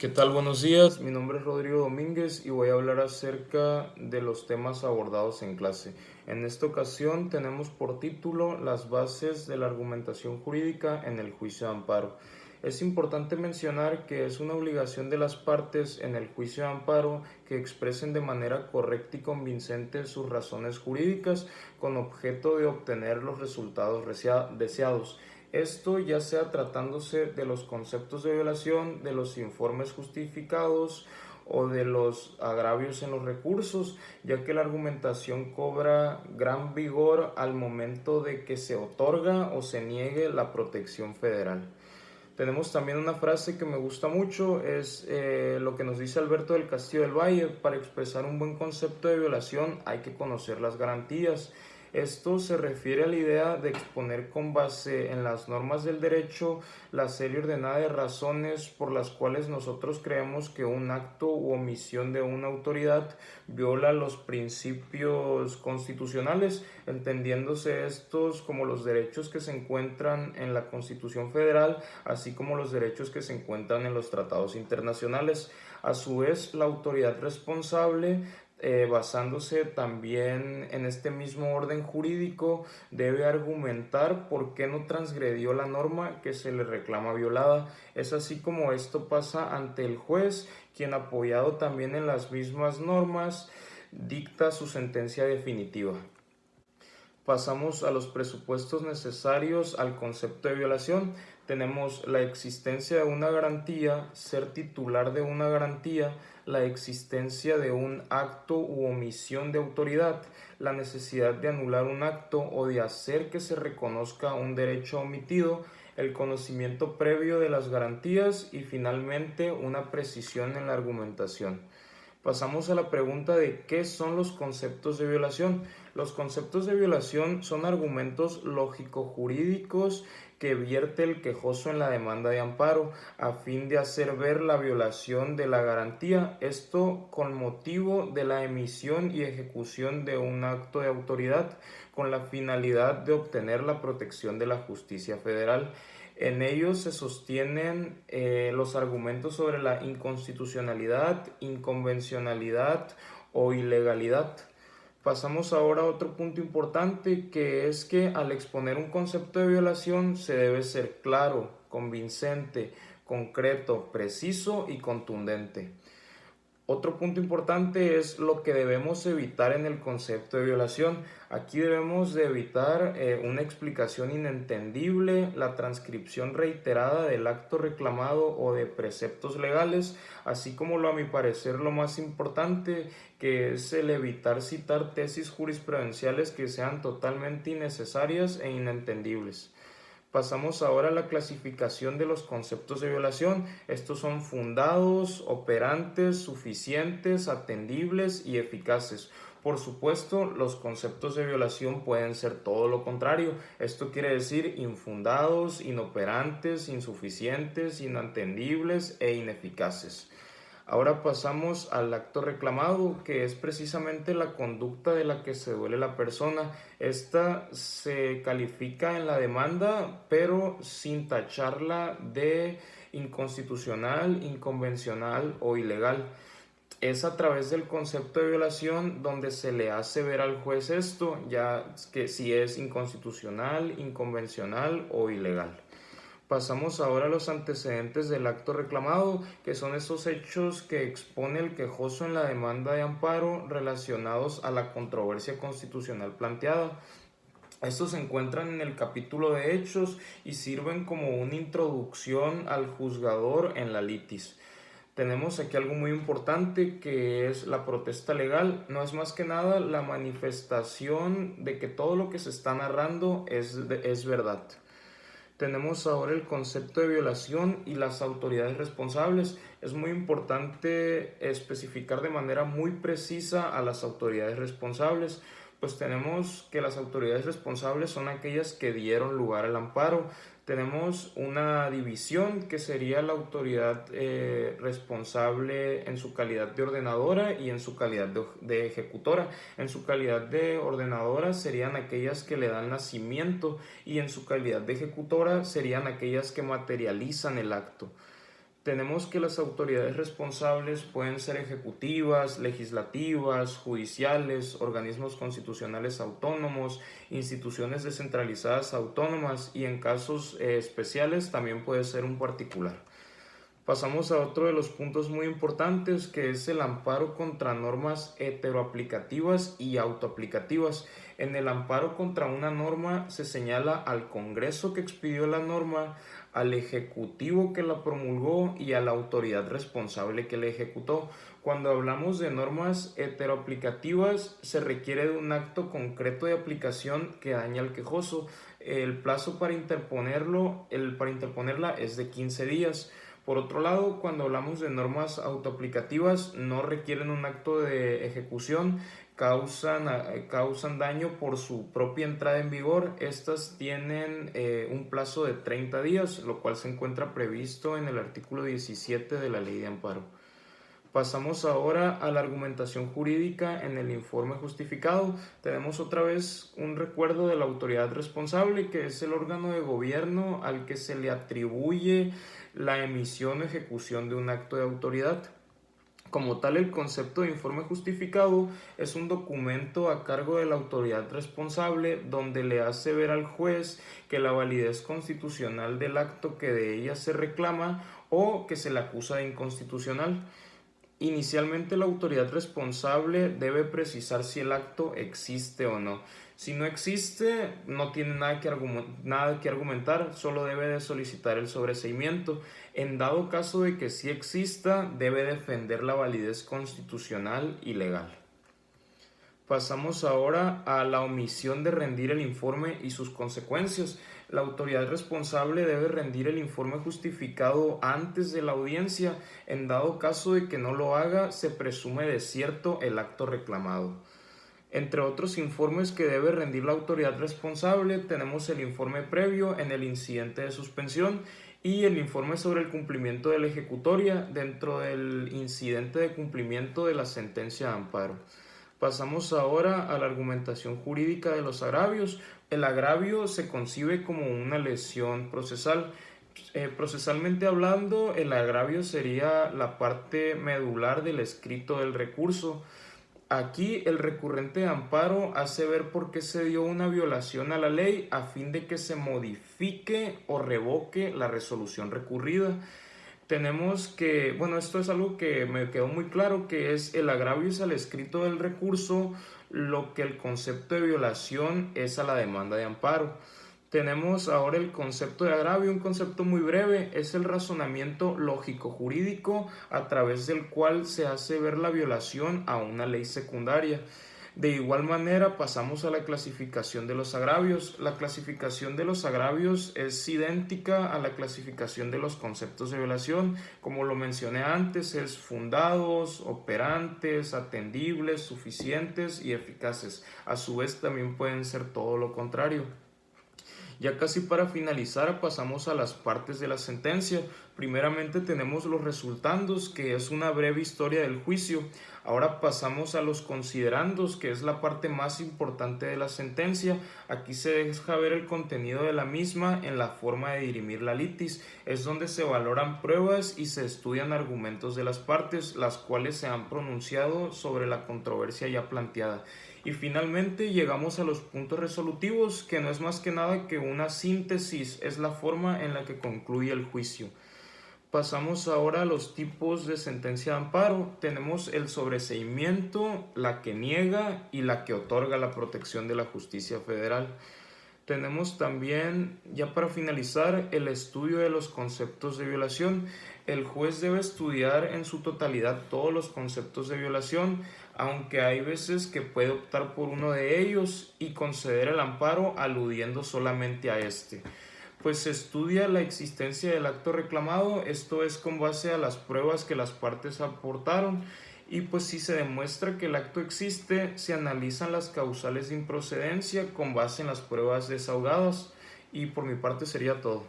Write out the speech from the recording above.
¿Qué tal? Buenos días, mi nombre es Rodrigo Domínguez y voy a hablar acerca de los temas abordados en clase. En esta ocasión tenemos por título las bases de la argumentación jurídica en el juicio de amparo. Es importante mencionar que es una obligación de las partes en el juicio de amparo que expresen de manera correcta y convincente sus razones jurídicas con objeto de obtener los resultados deseados. Esto ya sea tratándose de los conceptos de violación, de los informes justificados o de los agravios en los recursos, ya que la argumentación cobra gran vigor al momento de que se otorga o se niegue la protección federal. Tenemos también una frase que me gusta mucho, es lo que nos dice Alberto del Castillo del Valle: para expresar un buen concepto de violación hay que conocer las garantías. Esto se refiere a la idea de exponer con base en las normas del derecho la serie ordenada de razones por las cuales nosotros creemos que un acto u omisión de una autoridad viola los principios constitucionales, entendiéndose estos como los derechos que se encuentran en la Constitución Federal, así como los derechos que se encuentran en los tratados internacionales. A su vez, la autoridad responsable, basándose también en este mismo orden jurídico, debe argumentar por qué no transgredió la norma que se le reclama violada. Es así como esto pasa ante el juez, quien, apoyado también en las mismas normas, dicta su sentencia definitiva. Pasamos a los presupuestos necesarios al concepto de violación. Tenemos la existencia de una garantía, ser titular de una garantía, la existencia de un acto u omisión de autoridad, la necesidad de anular un acto o de hacer que se reconozca un derecho omitido, el conocimiento previo de las garantías y finalmente una precisión en la argumentación. Pasamos a la pregunta de qué son los conceptos de violación. Los conceptos de violación son argumentos lógico-jurídicos que vierte el quejoso en la demanda de amparo a fin de hacer ver la violación de la garantía, esto con motivo de la emisión y ejecución de un acto de autoridad con la finalidad de obtener la protección de la justicia federal. En ellos se sostienen los argumentos sobre la inconstitucionalidad, inconvencionalidad o ilegalidad. Pasamos ahora a otro punto importante, que es que al exponer un concepto de violación se debe ser claro, convincente, concreto, preciso y contundente. Otro punto importante es lo que debemos evitar en el concepto de violación. Aquí debemos de evitar una explicación inentendible, la transcripción reiterada del acto reclamado o de preceptos legales, así como a mi parecer lo más importante, que es el evitar citar tesis jurisprudenciales que sean totalmente innecesarias e inentendibles. Pasamos ahora a la clasificación de los conceptos de violación. Estos son fundados, operantes, suficientes, atendibles y eficaces. Por supuesto, los conceptos de violación pueden ser todo lo contrario. Esto quiere decir infundados, inoperantes, insuficientes, inatendibles e ineficaces. Ahora pasamos al acto reclamado, que es precisamente la conducta de la que se duele la persona. Esta se califica en la demanda, pero sin tacharla de inconstitucional, inconvencional o ilegal. Es a través del concepto de violación donde se le hace ver al juez esto, ya que si es inconstitucional, inconvencional o ilegal. Pasamos ahora a los antecedentes del acto reclamado, que son esos hechos que expone el quejoso en la demanda de amparo relacionados a la controversia constitucional planteada. Estos se encuentran en el capítulo de hechos y sirven como una introducción al juzgador en la litis. Tenemos aquí algo muy importante, que es la protesta legal. No es más que nada la manifestación de que todo lo que se está narrando es verdad. Tenemos ahora el concepto de violación y las autoridades responsables. Es muy importante especificar de manera muy precisa a las autoridades responsables, pues tenemos que las autoridades responsables son aquellas que dieron lugar al amparo. Tenemos una división que sería la autoridad responsable en su calidad de ordenadora y en su calidad de ejecutora. En su calidad de ordenadora serían aquellas que le dan nacimiento y en su calidad de ejecutora serían aquellas que materializan el acto. Tenemos que las autoridades responsables pueden ser ejecutivas, legislativas, judiciales, organismos constitucionales autónomos, instituciones descentralizadas autónomas y en casos especiales también puede ser un particular. Pasamos a otro de los puntos muy importantes, que es el amparo contra normas heteroaplicativas y autoaplicativas. En el amparo contra una norma se señala al Congreso que expidió la norma, al Ejecutivo que la promulgó y a la autoridad responsable que la ejecutó. Cuando hablamos de normas heteroaplicativas, se requiere de un acto concreto de aplicación que daña al quejoso. El plazo para interponerla es de 15 días. Por otro lado, cuando hablamos de normas autoaplicativas, no requieren un acto de ejecución, causan daño por su propia entrada en vigor. Estas tienen un plazo de 30 días, lo cual se encuentra previsto en el artículo 17 de la Ley de Amparo. Pasamos ahora a la argumentación jurídica en el informe justificado. Tenemos otra vez un recuerdo de la autoridad responsable, que es el órgano de gobierno al que se le atribuye la emisión o ejecución de un acto de autoridad. Como tal, el concepto de informe justificado es un documento a cargo de la autoridad responsable donde le hace ver al juez que la validez constitucional del acto que de ella se reclama o que se le acusa de inconstitucional. Inicialmente, la autoridad responsable debe precisar si el acto existe o no. Si no existe, no tiene nada que argumentar, solo debe de solicitar el sobreseimiento. En dado caso de que sí exista, debe defender la validez constitucional y legal. Pasamos ahora a la omisión de rendir el informe y sus consecuencias. La autoridad responsable debe rendir el informe justificado antes de la audiencia. En dado caso de que no lo haga, se presume desierto el acto reclamado. Entre otros informes que debe rendir la autoridad responsable, tenemos el informe previo en el incidente de suspensión y el informe sobre el cumplimiento de la ejecutoria dentro del incidente de cumplimiento de la sentencia de amparo. Pasamos ahora a la argumentación jurídica de los agravios. El agravio se concibe como una lesión procesal. Procesalmente hablando, el agravio sería la parte medular del escrito del recurso. Aquí el recurrente de amparo hace ver por qué se dio una violación a la ley a fin de que se modifique o revoque la resolución recurrida. Tenemos que, esto es algo que me quedó muy claro, que es el agravio es al escrito del recurso, lo que el concepto de violación es a la demanda de amparo. Tenemos ahora el concepto de agravio, un concepto muy breve, es el razonamiento lógico-jurídico a través del cual se hace ver la violación a una ley secundaria. De igual manera, pasamos a la clasificación de los agravios. La clasificación de los agravios es idéntica a la clasificación de los conceptos de violación. Como lo mencioné antes, es fundados, operantes, atendibles, suficientes y eficaces. A su vez, también pueden ser todo lo contrario. Ya casi para finalizar, pasamos a las partes de la sentencia. Primeramente tenemos los resultandos, que es una breve historia del juicio. Ahora pasamos a los considerandos, que es la parte más importante de la sentencia. Aquí se deja ver el contenido de la misma en la forma de dirimir la litis. Es donde se valoran pruebas y se estudian argumentos de las partes, las cuales se han pronunciado sobre la controversia ya planteada. Y finalmente llegamos a los puntos resolutivos, que no es más que nada que una síntesis, es la forma en la que concluye el juicio. Pasamos ahora a los tipos de sentencia de amparo. Tenemos el sobreseimiento, la que niega y la que otorga la protección de la justicia federal. Tenemos también, ya para finalizar, el estudio de los conceptos de violación. El juez debe estudiar en su totalidad todos los conceptos de violación, aunque hay veces que puede optar por uno de ellos y conceder el amparo aludiendo solamente a este. Pues se estudia la existencia del acto reclamado, esto es con base a las pruebas que las partes aportaron, y pues si se demuestra que el acto existe, se analizan las causales de improcedencia con base en las pruebas desahogadas, y por mi parte sería todo.